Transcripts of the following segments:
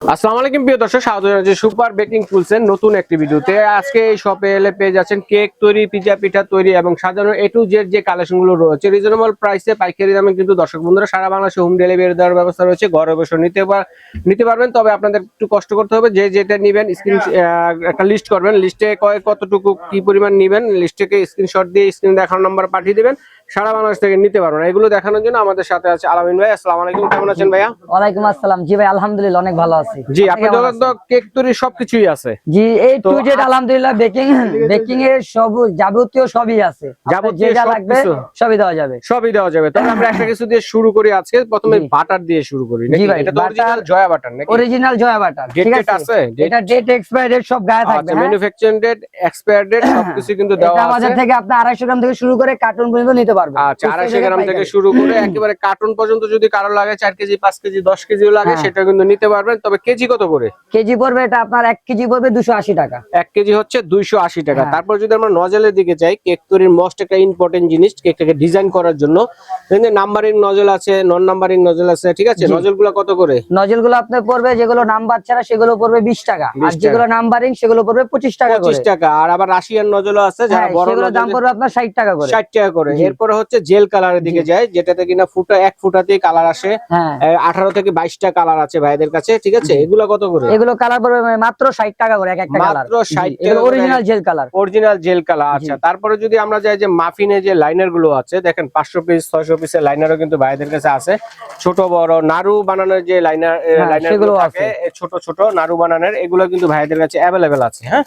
আসসালামু আলাইকুম প্রিয় দর্শক, স্বাগত জানাচ্ছি সুপার বেকিং টুলসের নতুন একটি ভিডিওতে। আজকে এই শপে এলে পেয়ে যাচ্ছেন কেক তৈরি, পিজা পিঠা তৈরি এবং সাজানো এ টু জেড যে কালেকশনগুলো রয়েছে রিজনেবল প্রাইসে পাইকারি দামে কিন্তু দর্শক বন্ধুরা সারা বাংলাদেশে হোম ডেলিভারি দেওয়ার ব্যবস্থা রয়েছে। ঘরে বসে নিতে পারবেন, তবে আপনাদের একটু কষ্ট করতে হবে। যে যেটা নেবেন একটা লিস্ট করবেন, লিস্টে কতটুকু কি পরিমাণ নেবেন লিস্টকে স্ক্রিনশট দিয়ে স্ক্রিন দেখানোর নাম্বার পাঠিয়ে দিবেন। সারা বাংলাদেশ থেকে নিতে পারবেন। এগুলো দেখানোর জন্য আমাদের সাথে আছে আলামিন ভাই। আসসালামু আলাইকুম, কেমন আছেন ভাইয়া? ওয়ালাইকুম আসসালাম। জি ভাই, আলহামদুলিল্লাহ অনেক ভালো আছি। জি, আপনাদের তো কেক তৈরি সবকিছুই আছে। জি, এই টু জেড আলহামদুলিল্লাহ বেকিং এর সব যাবতীয় সবই আছে। যেটা লাগবে সবই দেওয়া যাবে। তবে আমরা একটা কিছু দিয়ে শুরু করি আজকে। প্রথমে বাটার দিয়ে শুরু করি নাকি? এটা তো অরিজিনাল জয়া বাটার নাকি? Original Joya butter. ঠিক আছে, এটা ডেট এক্সপায়ার ডেট সব গায়ে থাকবে। ম্যানুফ্যাকচারিং ডেট, এক্সপায়ার ডেট সবকিছু কিন্তু দেওয়া আছে। আমাদের থেকে আপনি 250 গ্রাম থেকে শুরু করে কার্টন পর্যন্ত নিতে পারবেন। আচ্ছা, 250 গ্রাম থেকে শুরু করে একেবারে কার্টন পর্যন্ত যদি কারো লাগে 4 কেজি 5 কেজি 10 কেজিও লাগে সেটা কিন্তু নিতে পারবেন। তবে কেজি কত করে? কেজি পড়বে এটা আপনার 1 কেজি পড়বে 280 টাকা। 1 কেজি হচ্ছে 280 টাকা। তারপর যদি আমরা নজলের দিকে যাই, কেক তৈরির মোস্ট একটা ইম্পর্টেন্ট জিনিস, কেকটাকে ডিজাইন করার জন্য নাম্বারিং নজল আছে, নন নাম্বারিং নজল আছে। ঠিক আছে, নজলগুলো কত করে? নজলগুলো আপনার পড়বে, যেগুলো নাম্বার ছাড়া সেগুলো পড়বে 20 টাকা, আর যেগুলো নাম্বারিং সেগুলো পড়বে 25 টাকা করে। 25 টাকা। আর আবার রাশিয়ান নজলও আছে, যারা বড় সেগুলোর দাম পড়বে আপনার 60 টাকা করে। 60 টাকা করে। এরপরে হচ্ছে জেল কালারের দিকে যায়, যেটাতে কিনা এক ফুটাতেই কালার আসে। 18 থেকে 22টা কালার আছে ভাইদের কাছে। ঠিক আছে, এগুলো কত করে? এগুলো কালার পড়বে মাত্র 60 টাকা করে এক একটা কালার। মাত্র 60 টাকা। Original jail colour. Original jail colour. আচ্ছা, তারপরে যদি আমরা যাই যে মাফিনে যে লাইনার গুলো আছে, দেখেন 500 পিস 600 পিসের লাইনারও কিন্তু ভাইদের কাছে আছে। ছোট বড় নাড়ু বানানোর যে লাইনার গুলো থাকে, ছোট ছোট নাড়ু বানানোর, এগুলো কিন্তু ভাইদের কাছে अवेलेबल আছে। হ্যাঁ,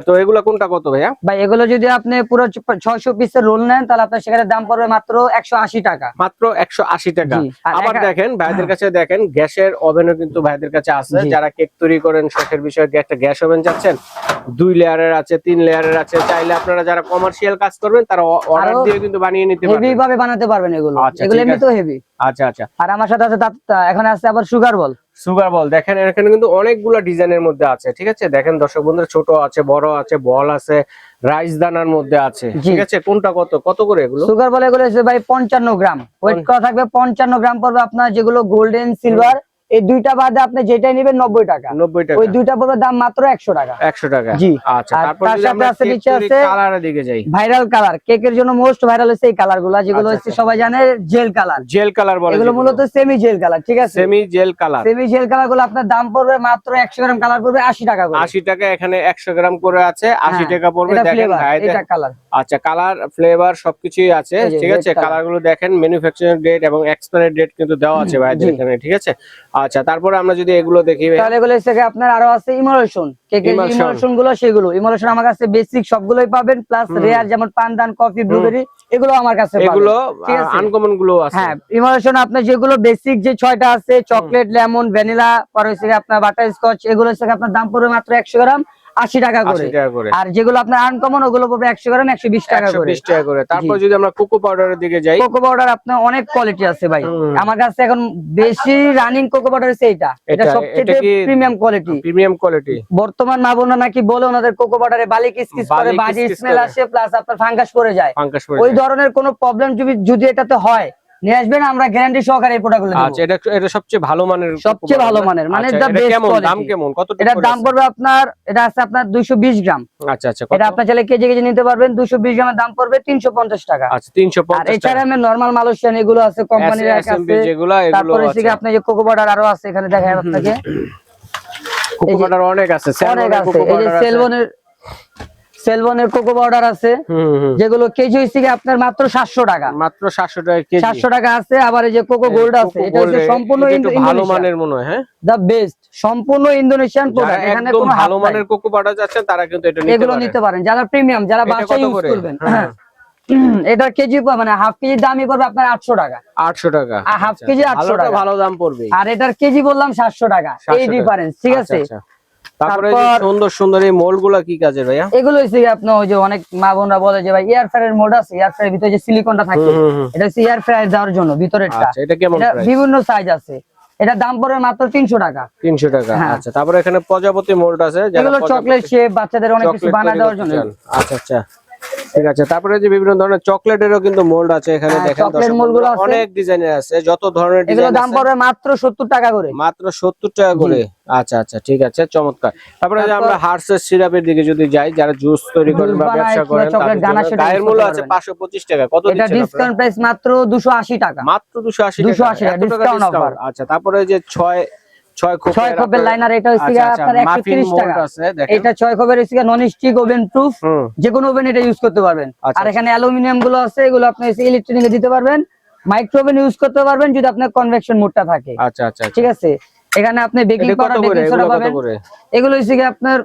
তো এগুলো কোনটা কত ভাইয়া? ভাই এগুলো যদি আপনি পুরো 600 পিসের রোল নেন তাহলে আপনার সেখানে দাম পড়বে মাত্র 180 টাকা। মাত্র 180 টাকা। আবার দেখেন ভাইদের কাছে, দেখেন গ্যাসের ওভেনও কিন্তু ভাইদের কাছে আছে। যারা কেক তৈরি করেন, শখের বিষয়ে একটা গ্যাস ওভেন চাচ্ছেন, 2 লেয়ারের আছে, 3 লেয়ারের আছে। চাইলে আপনারা যারা কমার্শিয়াল কাজ করবেন তারা অর্ডার দিয়ে কিন্তু বানিয়ে নিতে পারবেন। হেভি ভাবে বানাতে পারবেন এগুলো। এগুলো এমনিতেও হেভি। আচ্ছা আচ্ছা। আর আমার সাথে আছে এখন আছে আবার সুগার বল। সুগার বল দেখেন, এখানে কিন্তু অনেকগুলো ডিজাইনের মধ্যে আছে। ঠিক আছে, দেখেন দর্শক বন্ধুরা, ছোট আছে, বড় আছে, বল আছে, রাইস দানার মধ্যে আছে। ঠিক আছে, কোনটা কত করে এগুলো? সুগার বল এগুলো ভাই 55 গ্রাম ওয়েট করা থাকবে। 55 গ্রাম পড়বে আপনার, যেগুলো গোল্ডেন সিলভার এই দুইটা বাদে আপনি যেটাই নেবেন 90 টাকা। 90 টাকা। ওই দুইটা পড়বে দাম মাত্র 100 টাকা। 100 টাকা। জি। আচ্ছা, তারপর যদি আমরা নিচে আছে কালারের দিকে যাই, ভাইরাল কালার। কেকের জন্য মোস্ট ভাইরাল হচ্ছে এই কালারগুলো, যেগুলো হচ্ছে সবাই জানে জেল কালার। জেল কালার বলে এগুলো মূলত সেমি জেল কালার। ঠিক আছে, semi jail colour. Semi jail কালারগুলো আপনার দাম পড়বে মাত্র 100 গ্রাম কালার পড়বে 80 টাকা করে। 80 টাকা। এখানে 100 গ্রাম করে আছে, 80 টাকা পড়বে। দেখেন এটা কালার। আচ্ছা, কালার ফ্লেভার সবকিছুই আছে। ঠিক আছে, কালারগুলো দেখেন, ম্যানুফ্যাকচারিং ডেট এবং এক্সপায়ারি ডেট কিন্তু দেওয়া আছে ভাইদের এখানে। ঠিক আছে, আচ্ছা, তারপরে আমরা যদি এগুলো দেখি, তাহলে এগুলো থেকে আপনার আরো আছে ইমোশন। কেকের ইমোশন গুলো, সেগুলো ইমোশন আমার কাছে বেসিক সবগুলোই পাবেন, প্লাস রেয়ার যেমন পানদান, কফি, ব্লুবেরি, এগুলো আমার কাছে পাবেন। এগুলো আনকমন গুলো আছে। হ্যাঁ, ইমোশন আপনার যেগুলো বেসিক যে 6টা আছে, চকলেট, লেমন, ভ্যানিলা, পরে হচ্ছে আপনার বাটার স্কচ, এগুলো থেকে আপনার দাম পড়বে মাত্র 100 গ্রাম 80 টাকা করে। আর যেগুলো আপনার আনকমন ওগুলো পড়বে 100 গ্রাম 120 টাকা করে। 120 টাকা করে। তারপর যদি আমরা কোকো পাউডারের দিকে যাই, কোকো পাউডার আপনার অনেক কোয়ালিটি আছে ভাই। আমার কাছে এখন বেশি রানিং কোকো পাউডার আছে এটা সবচেয়ে প্রিমিয়াম কোয়ালিটি। Premium quality. বর্তমান মা বোনরা নাকি বলে ওনাদের কোকো পাউডারে বালি কিসকিস করে, বাজে স্মেল আসে, প্লাস আপনার ফাঙ্গাস পড়ে যায়। ওই ধরনের কোনো প্রবলেম যদি এটাতে হয় নিয়ে আসবেন, আমরা গ্যারান্টি সহকারে এই প্রোডাক্টগুলো দেব। আচ্ছা, এটা সবচেয়ে ভালো মানের। সবচেয়ে ভালো মানের, মানে দা বেস্ট কোয়ালিটি। দাম কেমন? কত টাকা? এটা দাম পড়বে আপনার, এটা আছে আপনার 220 গ্রাম। আচ্ছা আচ্ছা। এটা আপনি চাইলে কেজি কেজি নিতে পারবেন। 220 গ্রামের দাম পড়বে 350 টাকা। আচ্ছা, 350 টাকা। আর এছাড়া আমি নরমাল মালয়েশিয়ান এগুলো আছে, কোম্পানির আছে যেগুলো, এগুলো তারপরে আছে আপনি যে কোকো পাউডার আরো আছে এখানে দেখাই আপনাকে। কোকো পাউডার অনেক আছে, অনেক আছে। এই যে সেলবনের কোকো পাউডার আছে, যেগুলো কেজি হইছে আপনার মাত্র 700 টাকা। মাত্র 700 টাকা কেজি। 700 টাকা আছে। আবার এই যে কোকো গোল্ড আছে, এটা হচ্ছে সম্পূর্ণ ভালো মানের মনে হয়। হ্যাঁ, দা বেস্ট, সম্পূর্ণ ইন্দোনেশিয়ান প্রোডাক্ট। এখানে কোনো ভালো মানের কোকো পাউডার যাচ্ছে তারা কিন্তু এগুলো নিতে পারেন, যারা প্রিমিয়াম, যারা বাসায় ইউজ করবেন। এটা কেজি মানে হাফ কেজি দামই পড়বে আপনার 800 টাকা। 800 টাকা। হাফ কেজি 800 টাকা, ভালো দাম পড়বে। আর এটার কেজি বললাম 700 টাকা। এই ডিফারেন্স। ঠিক আছে, তারপরে সুন্দর সুন্দর এই মোল্ডগুলো কি কাজের ভাইয়া? এগুলো হচ্ছে আপনার ওই যে অনেক মা বোনরা বলে যে ভাই এয়ার ফ্রায়ার মোল্ড আছে, এয়ার ফ্রায়ার ভিতরে যে সিলিকনটা থাকে, এটা হচ্ছে এয়ার ফ্রায়ার দেওয়ার জন্য ভিতরেরটা। আচ্ছা, এটা কেমন প্রাইস? বিভিন্ন সাইজ আছে। এটা দাম পড়বে মাত্র 300 টাকা। 300 টাকা। আচ্ছা, তারপরে এখানে প্রজাপতি মোল্ড আছে, যেগুলো চকলেট শেপ বাচ্চাদের অনেক কিছু বানায় দেওয়ার জন্য। আচ্ছা আচ্ছা। ঠিক আছে, তারপরে যে বিভিন্ন ধরনের চকলেটেরও কিন্তু মোল্ড আছে এখানে, দেখেন চকলেট মোল্ড গুলো আছে, অনেক ডিজাইনের আছে, যত ধরনের এগুলো ডিজাইন দাম পড়বে মাত্র 70 টাকা করে, মাত্র 70 টাকা করে। আচ্ছা আচ্ছা, ঠিক আছে, চমৎকার। তারপরে যে আমরা হার্সের সিরাপের দিকে যদি যাই, যারা জুস তৈরি করেন বা ব্যবসা করেন, চকলেট গানা সেটা গায়ের মূল্য আছে 525 টাকা। কত এটা ডিসকাউন্ট প্রাইস মাত্র 280 টাকা, মাত্র 280 টাকা, 280 টাকা ডিসকাউন্ট অফার। আচ্ছা, তারপরে যে 6 খোপের লাইনার, এটা হচ্ছে আপনার 130 টাকা। এটা 6 খোপের হচ্ছে নন স্টিক ওভেন প্রুফ, যে কোনো ওভেন এটা ইউজ করতে পারবেন। আর এখানে অ্যালুমিনিয়াম গুলো আছে, এগুলো আপনি ইলেকট্রনিকে দিতে পারবেন, মাইক্রো ওভেন ইউজ করতে পারবেন যদি আপনার কনভেকশন মোডটা থাকে। আচ্ছা আচ্ছা, ঠিক আছে। এখানে আপনি বেকিং পাউডার, বেকিং সোডা পাবেন। এগুলো হচ্ছে আপনার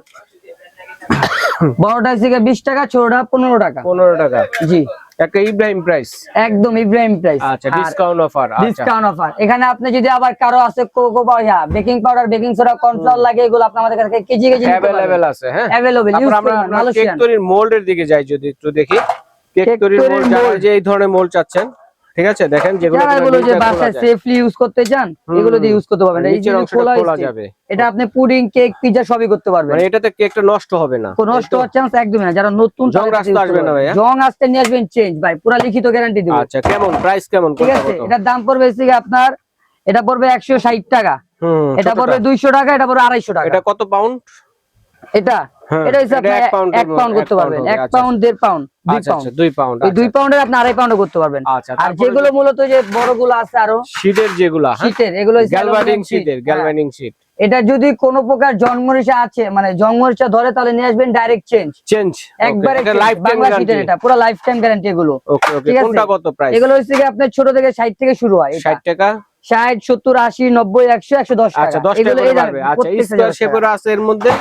বড়টা হচ্ছে 20 টাকা, ছোটটা 15 টাকা। 15 টাকা, জি, একটা ইব্রাহিম প্রাইস, একদম ইব্রাহিম প্রাইস। আচ্ছা, ডিসকাউন্ট অফার, ডিসকাউন্ট অফার। এখানে আপনি যদি আবার কারো আছে কোকো বা baking powder, baking soda, cornflour লাগে, এগুলো আপনি আমাদের কাছে কেজি কেজি अवेलेबल আছে। হ্যাঁ, अवेलेबल। আমরা কেক তৈরির মোল্ডের দিকে যাই, যদি একটু দেখি কেক তৈরির মোল্ড, যারা যে এই ধরনের মোল্ড চাচ্ছেন, ঠিক আছে, দেখেন যেগুলো যে বাসায় সেফলি ইউজ করতে চান, এগুলো দিয়ে ইউজ করতে পারবেন। এই যে খোলা যাবে, এটা আপনি পুডিং, কেক, পিজ্জা সবই করতে পারবেন। মানে এটাতে কেকটা নষ্ট হবে না, কোনো নষ্ট হওয়ার চান্স একদমই না। যারা নতুন, জং রাস্তা আসবে না ভাই, জং আসতে নিয়ে আসবেন চেঞ্জ ভাই, পুরো লিখিত গ্যারান্টি দিব। আচ্ছা, কেমন প্রাইস, কেমন? ঠিক আছে, এটার দাম পড়বে আপনার, এটা পড়বে 160 টাকা, এটা পড়বে 200 টাকা, এটা পড়বে 250 টাকা। এটা কত পাউন্ড? এটা এটা হচ্ছে আপনি 1 পাউন্ড করতে পারবেন, 1 পাউন্ড, 1.5 পাউন্ড, 2 পাউন্ড, 2 পাউন্ড। এই 2 পাউন্ডের আপনি 2.5 পাউন্ড করতে পারবেন। আর যেগুলো মূলত যে বড়গুলো আছে আরো শীটের, যেগুলো শীটের, এগুলো গ্যালভানিং শীটের, গ্যালভানিং শীট। এটা যদি কোনো প্রকার জন্মরিচা আছে, মানে জন্মরিচা ধরে, তাহলে নিয়ে আসবেন ডাইরেক্ট চেঞ্জ একবারে। এটা লাইফ টাইম গ্যারান্টি, এটা পুরো লাইফ টাইম গ্যারান্টি এগুলো। ওকে ওকে, কোনটা কত প্রাইস? এগুলো হচ্ছে আপনার ছোট থেকে 60 থেকে শুরু হয়। 60 টাকা, 60, 70, 80, 90, 100, 110 টাকা। আচ্ছা, 10 টাকা করে বাড়বে। আচ্ছা, স্কয়ার শেপের আছে, এর মধ্যে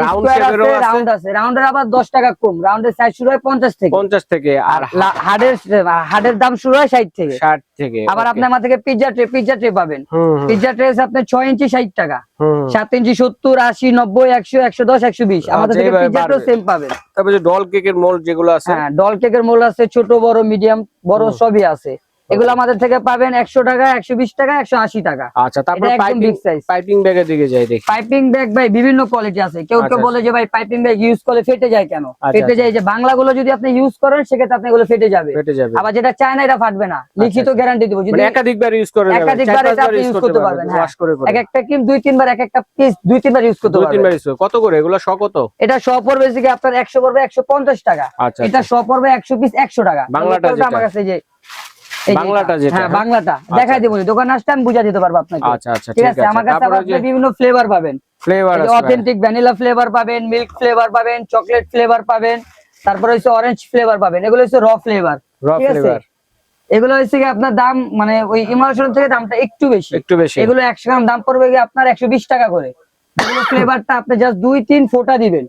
রাউন্ড শেপেরও আছে, রাউন্ড আছে। রাউন্ডের আবার 10 টাকা কম, রাউন্ডের সাইজ শুরু হয় 50 থেকে, আর হার্ডের দাম শুরু হয় 60 থেকে। আবার আপনি আমার থেকে পিজ্জা ট্রে পাবেন। পিজ্জা ট্রে আপনার 6 ইঞ্চি 60 টাকা, 7 ইঞ্চি 70, 80, 90, 100, 110, 120। আমাদের থেকে পিজ্জা ট্রে সেম পাবেন। তারপরে ডল কেকের মোল্ড যেগুলো আছে, হ্যাঁ, ডল কেকের মোল্ড আছে, ছোট বড় মিডিয়াম বড় সবই আছে। এগুলো আমাদের থেকে পাবেন 100 টাকা, 120 টাকা, 180 টাকা। আচ্ছা, তারপর পাইপিং ব্যাগের দিকে যাই, দেখি পাইপিং ব্যাগ ভাই বিভিন্ন কোয়ালিটি আছে। কেউ বলে যে ভাই পাইপিং ব্যাগ ইউজ করলে ফেটে যায় কেন? ফেটে যায়, যে বাংলাগুলো যদি আপনি ইউজ করেন সেক্ষেত্রে আপনি এগুলো ফেটে যাবে। আবার যেটা চায় না, এটা ফাটবে না, লিখিত গ্যারান্টি দেব। যদি একাধিকবার ইউজ করেন, একাধিকবার আপনি ইউজ করতে পারবেন। ওয়াশ করে এক একটা ক্রিম 2-3 বার, এক একটা পিস 2-3 বার ইউজ করতে পারবেন। 2-3 বার। কত করে এগুলো? 100 কত? এটা 100 পড়বে আপনার 100 পড়বে 150 টাকা। এটা 100 পড়বে 100 পিস 100 টাকা। বাংলাটা আমার কাছে যে বাংলাটা যেটা, হ্যাঁ বাংলাটা দেখাই দেব, দোকানে আসলে আমি বুঝা দিতে পারবো আপনাকে। আচ্ছা আচ্ছা, ঠিক আছে। আমার কাছে আপনি বিভিন্ন ফ্লেভার পাবেন, অথেন্টিক ভ্যানিলা ফ্লেভার পাবেন, মিল্ক ফ্লেভার পাবেন, চকলেট ফ্লেভার পাবেন, তারপরে হচ্ছে অরেঞ্জ ফ্লেভার পাবেন। এগুলো হচ্ছে র ফ্লেভার। ঠিক আছে, এগুলো হচ্ছে আপনার দাম, মানে ওই ইমালশন থেকে দামটা একটু বেশি। এগুলো 100 গ্রাম দাম পড়বে আপনার 120 টাকা করে। এগুলো ফ্লেভারটা আপনি জাস্ট 2-3 ফোঁটা দিবেন,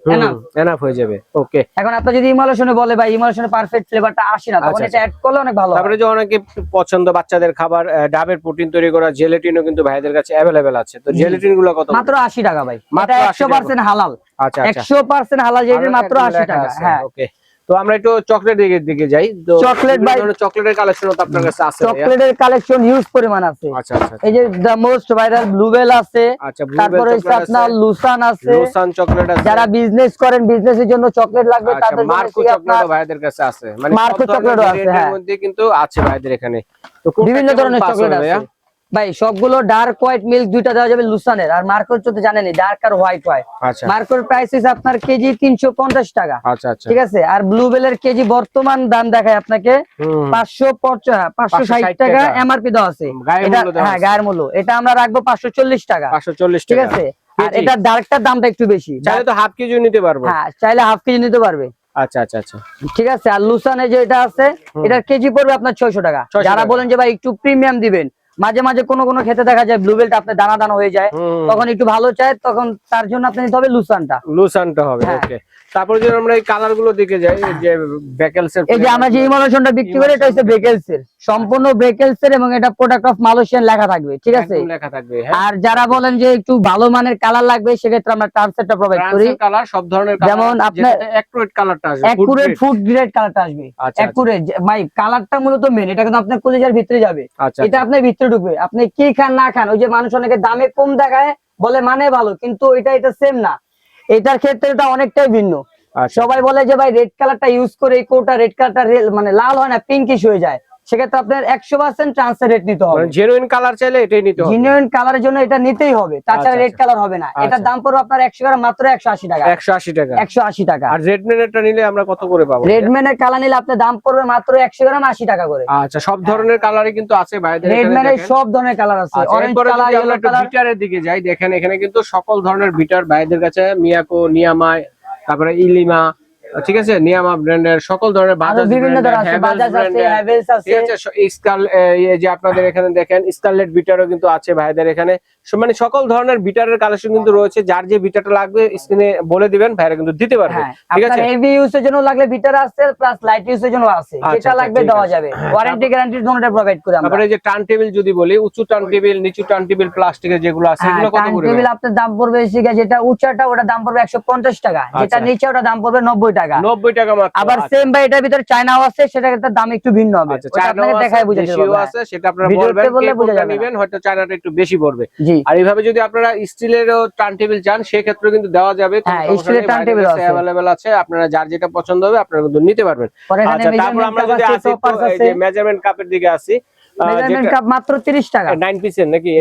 এনাফ হয়ে যাবে। ওকে, এখন আপনি যদি ইমালশনে বলে ভাই ইমালশনে পারফেক্ট ফ্লেভারটা আসে না, তখন এটা অ্যাড করলে অনেক ভালো। তারপরে যে অনেকে পছন্দ বাচ্চাদের খাবার, ডাবের প্রোটিন তৈরি করা জেলাটিনও কিন্তু ভাইদের কাছে अवेलेबल আছে। তো জেলাটিন গুলো কত? মাত্র 80 টাকা ভাই, এটা 100% হালাল। আচ্ছা, 100% হালাল, যেটা মাত্র 80 টাকা। হ্যাঁ, ওকে। তো আমরা একটু চকলেট দিকে যাই। তো চকলেট ভাই, চকলেটের কালেকশন তো আপনার কাছে আছে? চকলেটের কালেকশন হিউজ পরিমাণ আছে। আচ্ছা আচ্ছা, এই যে দ্য মোস্ট ভাইরাল ব্লুবেল আছে, তারপরে আপনার লুসান আছে, লুসান চকলেট আছে। যারা বিজনেস করেন, বিজনেসের জন্য চকলেট লাগবে তাদের জন্য মার্কো চকলেট ভাইদের কাছে আছে, মানে মার্কো চকলেটও আছে। হ্যাঁ, এর মধ্যে কিন্তু আছে ভাইদের এখানে। তো বিভিন্ন ধরনের চকলেট আছে ভাই, সবগুলো ডার্ক হোয়াইট মিল্ক দুইটা দেওয়া যাবে লুসানের। আর মার্কোর তো জানেনই ডার্ক আর হোয়াইট হয়। মার্কোর প্রাইস আছে আপনার কেজি 350 টাকা। আচ্ছা আচ্ছা, ঠিক আছে। আর ব্লুবেলের কেজি বর্তমান দাম দেখায় আপনাকে 560 টাকা এমআরপি দেওয়া আছে। হ্যাঁ, গায়ের মূল্য। এটা আমরা রাখবো 540 টাকা। 540 টাকা, ঠিক আছে। আর এটা ডার্কটার দামটা একটু বেশি, চাইলে তো হাফ কেজি নিতে পারবো। হ্যাঁ, চাইলে হাফ কেজি নিতে পারবে। আচ্ছা আচ্ছা আচ্ছা, ঠিক আছে। আর লুসানে যে এটা আছে, এটার কেজি পড়বে আপনার 600 টাকা। যারা বলেন যে ভাই একটু প্রিমিয়াম দিবেন, মাঝে মাঝে কোনো ক্ষেত্রে দেখা যায় ব্লুবেলটা আপনার দানা দানা হয়ে যায়, তখন একটু ভালো চাই, তখন তার জন্য আপনি নিতে হবে লুসানটা হবে। ওকে, তারপর যদি আমরা এই কালার গুলো দিকে যাই, যে বেকেলস এর, এই যে আমরা যে ইমোশনটা বিক্রি করি, এটা হচ্ছে বেকেলস এর, সম্পূর্ণ বেকেলস এর, এবং এটা প্রোডাক্ট অফ মালয়েশিয়ান লেখা থাকবে। ঠিক আছে, লেখা থাকবে। আর যারা বলেন যে একটু ভালো মানের কালার লাগবে, সেক্ষেত্রে আমরা ট্রান্সফারটা প্রোভাইড করি। কালার সব ধরনের, যেমন আপনার অ্যাকুরেট কালারটা আসবে, অ্যাকুরেট ফুড গ্রেড কালারটা আসবে। অ্যাকুরেট ভাই, কালারটা মূলত মেন, এটা কিন্তু আপনার কলিজার ভিতরে যাবে, এটা আপনার ভিতরে ঢুকবে। আপনি কি খান না খান, ওই যে মানুষ অনেকে দামে কম দেখায় বলে মানে ভালো, কিন্তু এটা সেম না, এটার ক্ষেত্রে এটা অনেকটাই ভিন্ন। আচ্ছা। সবাই বলে যে ভাই রেড কালারটা ইউজ করে এই কোটা রেড কালারটা মানে লাল হয় না, পিঙ্কিশ হয়ে যায়, সেক্ষেত্রে আপনার 100% ট্রান্সফার রেট নিতে হবে। জেনুইন কালার চাইলে এটাই নিতে হবে, জেনুইন কালারের জন্য এটা নিতেই হবে, তাছাড়া রেড কালার হবে না। এটার দাম পড়বে আপনার 100 গ্রাম মাত্র 180 টাকা। 180 টাকা, 180 টাকা। আর রেডমেনটা নিলে আমরা কত করে পাবো? রেডম্যানের কালার নিলে আপনার দাম পড়বে মাত্র 100 গ্রাম 80 টাকা করে। আচ্ছা, সব ধরনের কালারই কিন্তু আছে ভাইদের এখানে। রেডম্যানের সব ধরনের কালার আছে, অরেঞ্জ কালার, ইয়েলো কালার। বিটারের দিকে যাই, দেখেন এখানে কিন্তু সকল ধরনের বিটার ভাইদের কাছে, মিয়াকো, নিয়ামা, তারপরে ইলিমা, ঠিক আছে, নিয়ামা ব্র্যান্ডের সকল ধরনের, বাজাজ বিভিন্ন ধরনের আছে, বাজাজ আছে, হ্যাভেলস আছে, ঠিক আছে। এই যে আপনাদের এখানে দেখেন স্কারলেট বিটারও কিন্তু আছে ভাইদের এখানে, মানে সকল ধরনের বিটারের কালেকশন কিন্তু রয়েছে। যার যে বিটারটা লাগবে স্ক্রিনে বলে দিবেন, ভাইরা কিন্তু দিতে পারবে, ঠিক আছে। হেভি ইউজের জন্য লাগলে বিটার আছে, প্লাস লাইট ইউজের জন্য আছে, যেটা লাগবে দেওয়া যাবে, ওয়ারেন্টি গ্যারান্টি দুটোটা প্রোভাইড করে আমরা। তারপরে এই যে টার্ন টেবিল যদি বলি, উঁচু টার্ন টেবিল, নিচু টার্ন টেবিল প্লাস্টিকের যেগুলো আছে, এগুলো কত করে? টার্ন টেবিল আপনার দাম পড়বে যেটা উঁচাটা ওটা দাম পড়বে 150 টাকা, যেটা নিচে ওটা দাম পড়বে 90 টাকা। 90 টাকা মাত্র। আবার সেম ভাই এটার ভিতরে চায়নাও আছে, সেটার দাম একটু ভিন্ন হবে, ওটা আপনাকে দেখায় বুঝাতে পারবো আছে, সেটা আপনারা বলবেন, কে কোনটা নেবেন, হয়তো চায়নাটা একটু বেশি পড়বে। আর এইভাবে যদি আপনারা স্টিলেরও টার্ন টেবিল চান, সেই ক্ষেত্রে কিন্তু দেওয়া যাবে, স্টিলের টার্ন টেবিল আছে, अवेलेबल আছে, আপনারা যার যেটা পছন্দ হবে আপনারা কিন্তু নিতে পারবেন। আচ্ছা, তারপর আমরা যদি আসি এই যে মেজারমেন্ট কাপের দিকে আসি, মেজারমেন্ট কাপ মাত্র 30 টাকা। 9 পিসের নাকি?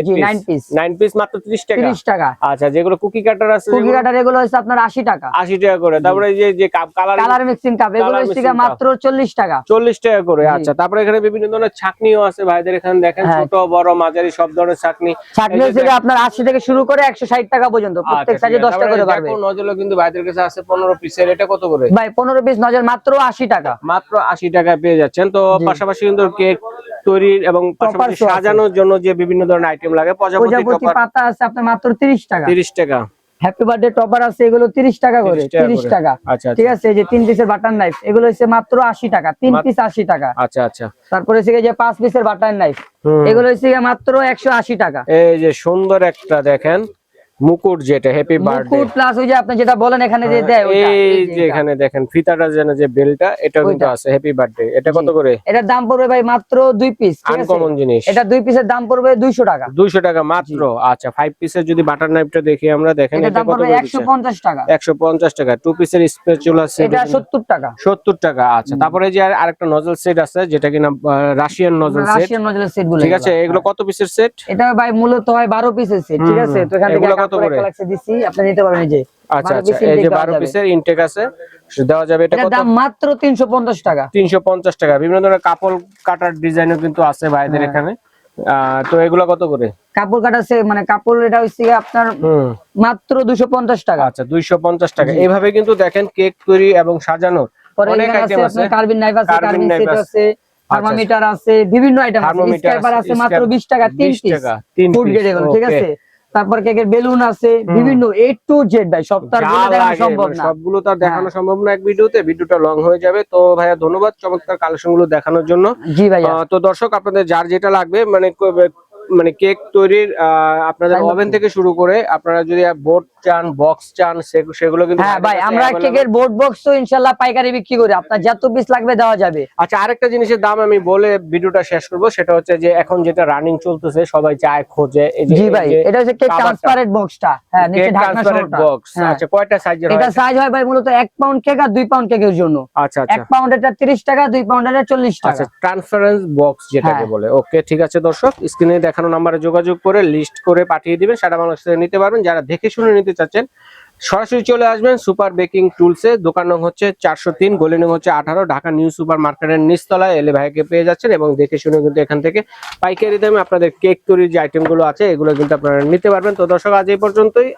9 পিস মাত্র 30 টাকা। 30 টাকা। আচ্ছা, যেগুলো কুকি কাটার আছে, কুকি কাটার এগুলো হচ্ছে আপনার 80 টাকা। 80 টাকা করে। তারপরে এই যে কালার মিক্সিং কাপ, এগুলো হচ্ছে মাত্র 40 টাকা। 40 টাকা করে। আচ্ছা, তারপরে এখানে বিভিন্ন ধরনের ছাকনিও আছে ভাইদের এখানে, দেখেন ছোট বড় মাঝারি সব ধরনের ছাকনি হচ্ছে আপনার 80 থেকে শুরু করে 160 টাকা পর্যন্ত, প্রত্যেক সাইজে 10 টাকা করে পাবে। দেখো নজলও কিন্তু ভাইদের কাছে আছে 15 পিসের, এটা কত করে ভাই? 15 পিস নজল মাত্র 80 টাকা। মাত্র 80 টাকায় পেয়ে যাচ্ছেন। তো পাশাপাশি কিন্তু কেক তৈরির এবং পাশাপাশি সাজানোর জন্য যে বিভিন্ন ধরনের আইটেম লাগে, প্রজাপতি পাতা আছে আপনার মাত্র 30 টাকা। 30 টাকা। হ্যাপি বার্থডে টপার আছে, এগুলো 30 টাকা করে। 30 টাকা। আচ্ছা, ঠিক আছে। এই যে 3 পিসের বাটার নাইফ, এগুলো হচ্ছে মাত্র 80 টাকা, 3 পিস 80 টাকা। আচ্ছা আচ্ছা। তারপরে হচ্ছে যে 5 পিসের বাটার নাইফ, এগুলো হচ্ছে মাত্র 180 টাকা। এই যে সুন্দর একটা দেখেন মুকুট, যেটা হ্যাপি বার্থডে মুকুট, প্লাস ওই যে আপনি যেটা বলেন এখানে যে দেয় ওটা, এই যে এখানে দেখেন ফিতাটা যেন যে বেলটা, এটাও কিন্তু আছে হ্যাপি বার্থডে। এটা কত করে? এটার দাম পড়বে ভাই মাত্র 2 পিস, ঠিক আছে, আনকমন জিনিস। এটা 2 পিসের দাম পড়বে 200 টাকা। 200 টাকা মাত্র। আচ্ছা, 5 পিসের যদি বাটার নাইফটা দেখি আমরা, দেখেন এটা এটা দাম কত পড়বে করে? 150 টাকা। 150 টাকা। 2 পিসের স্প্যাচুলা আছে, এটা 70 টাকা। 70 টাকা। আচ্ছা, তারপরে যে আরেকটা নজল সেট আছে, যেটা কিনা রাশিয়ান নজল সেট। রাশিয়ান নজলের সেট বলে, ঠিক আছে। এগুলো কত পিসের সেট? এটা ভাই মূলত হয় 12 পিসের সেট, ঠিক আছে। তো এখান থেকে কত করে কালেকশন দিছি, আপনি নিতে পারবেন। এই যে আচ্ছা আচ্ছা, এই যে 12 পিসের ইনটেক আছে, দেওয়া যাবে। এটা কত? দাম মাত্র 350 টাকা। 350 টাকা। বিভিন্ন ধরনের কাপড় কাটার ডিজাইনও কিন্তু আছে ভাইদের এখানে। তো এগুলো কত করে? কাপড় কাটাছে মানে কাপড়, এটা হচ্ছে আপনার মাত্র 250 টাকা। আচ্ছা, 250 টাকা। এইভাবে কিন্তু দেখেন কেক তৈরি এবং সাজানোর অনেক আইটেম আছে। কার্বিন নাইফ আছে, কার্বিন সেট আছে, থার্মোমিটার আছে, বিভিন্ন আইটেম আছে। স্ক্র্যাপার আছে মাত্র 20 টাকা, 3 পিস ফুড গ্রেড এগুলো, ঠিক আছে। তারপর কেকের বেলুন আছে, বিভিন্ন A to Z ভাই, সব তার বলে দেখানো সম্ভব না, সবগুলো তার দেখানো সম্ভব না এক ভিডিওতে, ভিডিওটা লং হয়ে যাবে। তো ভাইয়া ধন্যবাদ চমৎকার কালেকশন গুলো দেখানোর জন্য। জি ভাইয়া। তো দর্শক, আপনাদের যার যেটা লাগবে, মানে কেক তৈরির আপনাদের ওভেন থেকে শুরু করে আপনারা যদি বোর্ড চান, বক্স চান, সেগুলো কিন্তু হ্যাঁ ভাই, আমরা কেকের বোর্ড বক্স তো ইনশাআল্লাহ পাইকারি বিক্রি করি, আপনার যত পিস লাগবে দেওয়া যাবে। আচ্ছা, আরেকটা জিনিসের দাম আমি বলে ভিডিওটা শেষ করব, সেটা হচ্ছে যে এখন যেটা রানিং চলতেছে, সবাই চায় খোঁজে, এই যে জি ভাই, এটা হচ্ছে কেক ট্রান্সপারেন্ট বক্সটা। হ্যাঁ, নিচে ঢাকনা সহটা বক্স। আচ্ছা, কয়টা সাইজের হয়? এটা সাইজ হয় ভাই মূলত 1 পাউন্ড কেক আর 2 পাউন্ড কেকের জন্য। আচ্ছা আচ্ছা। 1 পাউন্ড এটা 30 টাকা, 2 পাউন্ড এটা 40 টাকা। আচ্ছা, ট্রান্সপারেন্ট বক্স যেটাকে বলে। ওকে, ঠিক আছে দর্শক, স্ক্রিনে দেখানো নম্বরে যোগাযোগ করে লিস্ট করে পাঠিয়ে দিবেন, সারা বাংলাদেশে নিতে পারবেন। যারা দেখে শুনে নিতে চাচ্ছেন সরাসরি চলে আসবেন সুপার বেকিং টুলসে। দোকান নং হচ্ছে 403, গলি নং হচ্ছে 18, ঢাকা নিউ সুপার মার্কেটের নিচতলায় এলে ভাইকে পেয়ে যাচ্ছেন, এবং দেখে শুনে কিন্তু এখান থেকে পাইকারি দামে আপনাদের কেক তৈরির যে আইটেম গুলো আছে এগুলো কিন্তু আপনারা নিতে পারবেন। তো দর্শক, আজ এই পর্যন্তই।